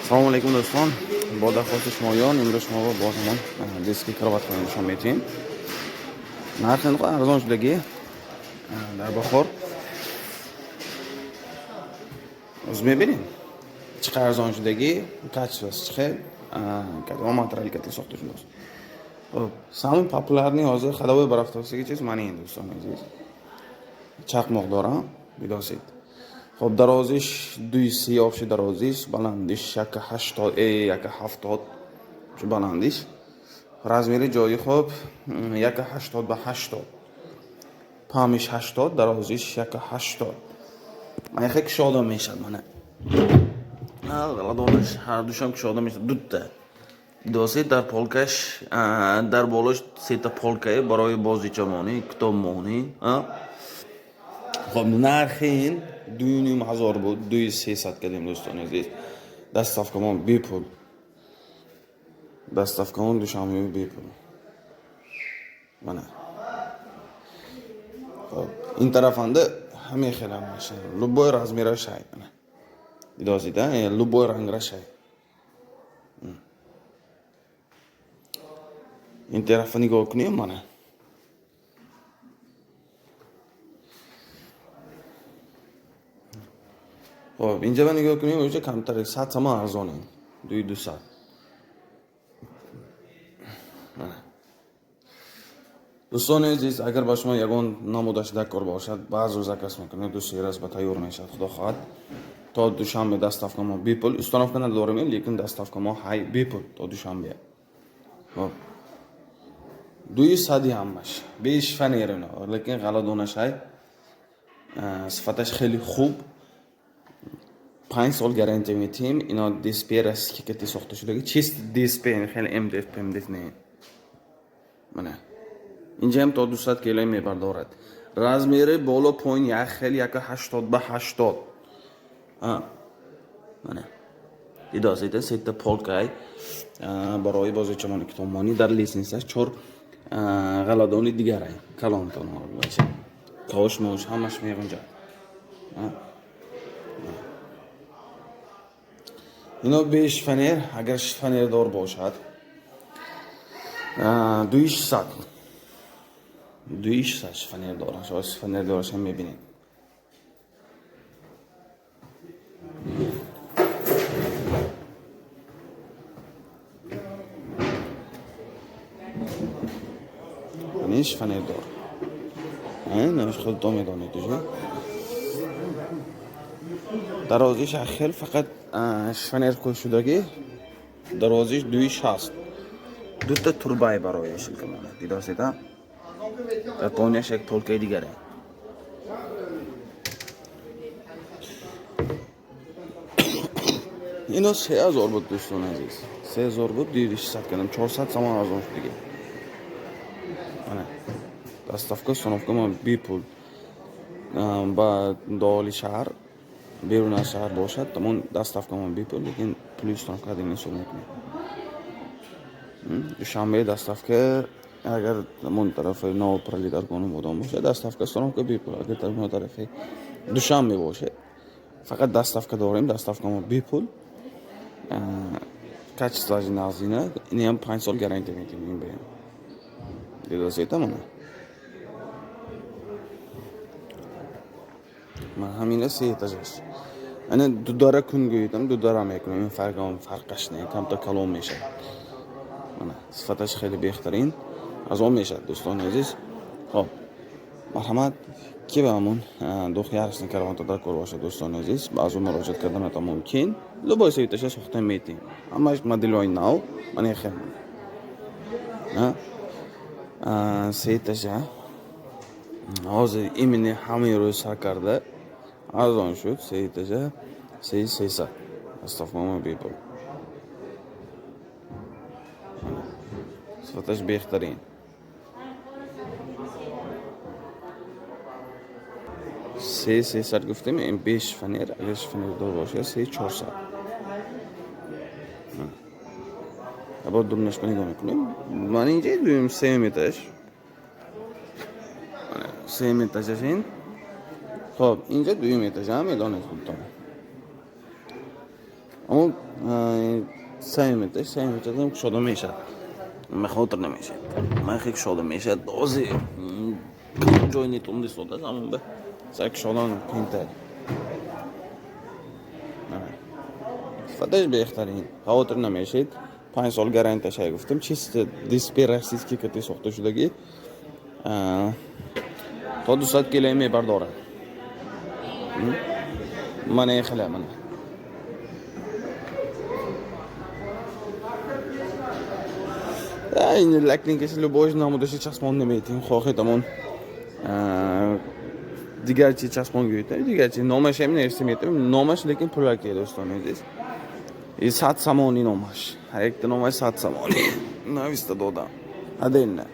Assalomu alaykum do'stlar. Boda xo'sh shmoyon, imroz shmoga bozaman. Diski kravat bilan nishon meting. Narxi arzonchiligi dar bahor. O'zimga bering. Chiqar arzonchiligi, kачествоsi chiqar, katta materialga so'xtishimiz. Xo'p, самый популярный hozir ходовой baravtosigacha mana endi do'stlar aziz. Chaqmoq doram, bidosit. خب درازش 230 درازش بلندش 180 170 چه بلندش رزمیری جایی خب 180 به 80 پامش 80 درازش 180 من خیلی شادم میشد منه غلطانش هر دوشم که شادم میشد دوتا دوستی در پولکش در بالاش سه تا پولکه برای بازیچمانی کتاب مونی خب نرخین 2,500 بود 2,300 کردیم دوستان عزیز دستافکمان بیپول دستافکمان دوشنبه بیپول منه خب این طرفنده همه خیلی هم میشه لبای رزمیره شای منه دیدازیده لبای رنگ شای این طرف نگاه کنیم منه خب اینجا نگاه کنیم اونجا کمتر 100 تومان ارزانه 200 دوستان عزیز اگر با شما یگان نمودش دکار باشد بعض روز کس میکنه دو سیرس به تیار میشد خدا خواهد تا دوشنبه دستافکا ما بیپل استانافکا نداریم لیکن دستافکا ما های بیپل تا دوشنبه خب 200 همش بیش فنیره نه لیکن غلطونش های صفتش خیلی خوب 5 سال گارانتی میتیم اینا دیسپلی است که ساخته شده چیست دیسپلی خیلی MDF نه منه اینجا هم تا 200 کیلو میبردارد رزمیره بالا پایین یک خیلی 180 به 80 منه دیدازیده سیت پولکای برای بازیچمانی کتابمانی در لیسنسش چور غلطانی دیگره کلانتون باشه کاوش موش همش میگونجا اینا بیش فنیر اگر فنیر دار باشد 200 فنیر دارن شما فنیر دارش هم میبینید نیش فنیر دار نمیش خود دو میدانید دیگه درازیش اخیر فقط فنیر کش شدگی درازیش 260 دو تا توربای برای شکل کنه دیداسیده در پایینش یک پولکه دیگره اینا 3000 بود دوستان عزیز 3000 بود 200 کردم 400 سامان ارزان شد دیگه دستافکا استانافکا ما بی پول با داخل شهر بیرون از شهر باشد تمام دستافکا ما بی پول لیکن پلیس استانافکا دیگه نشون میکنه دوشنبه دستافکا اگر من طرف نو پرلی در کنم بودم باشه دستافکا استانافکا بی پول اگر طرف طرف دوشنبه باشه فقط دستافکا داریم دستافکا ما بی پول качествоش نازینه این هم 5 سال گارانتی میتونیم بگیم دیدازیده منه من همینه 3 etageش انا دو داره کن گویدم دو داره میکنم این فرقش نه کم تا کلام میشه من صفتش خیلی بهترین از اون میشه دوستان عزیز خب مرحمت کی به همون دو خیارش نکردم تا در کار باشه دوستان عزیز با از اون مراجعت کردن تا ممکن لباس سویتش ساخته میتیم همش مدلای نو من خیلی سویتش حاضر ایمنی همه روی سر کرده از آن شد سویتش 300 استفاده بیپول صفتش بهترین سه سر گفتیم این بیش فنیر اگرش فنیر دار باشه 300 ابا دومنش کنی گونه کنیم من اینجا دویم 3 میترش 3 میترش این خب اینجا 2 میترش هم میدانه خودتان اما سعی می‌کردم شده میشد خاطر نمیشه من خیلی شده میشه دوزی جای نیتون دیست بود اما به سعی شدن کنتر فداش بهترین خاطر نمیشید 5 سال گارانتی گفتم چیست دیسپی روسیسکی که ساخته شدگی تا 200 کیلو میبرداره من خیلی من این لکنیکش لباش نمودش چسبان نمیتیم خواهی تمون دیگر چی چسبان گویده دیگر چی نامش هم نرسیمیتیم نامش لیکن پولکی دوستان عزیز این 100 سامانی نامش هر یک نامش 100 سامانی نویسته دادم هده نه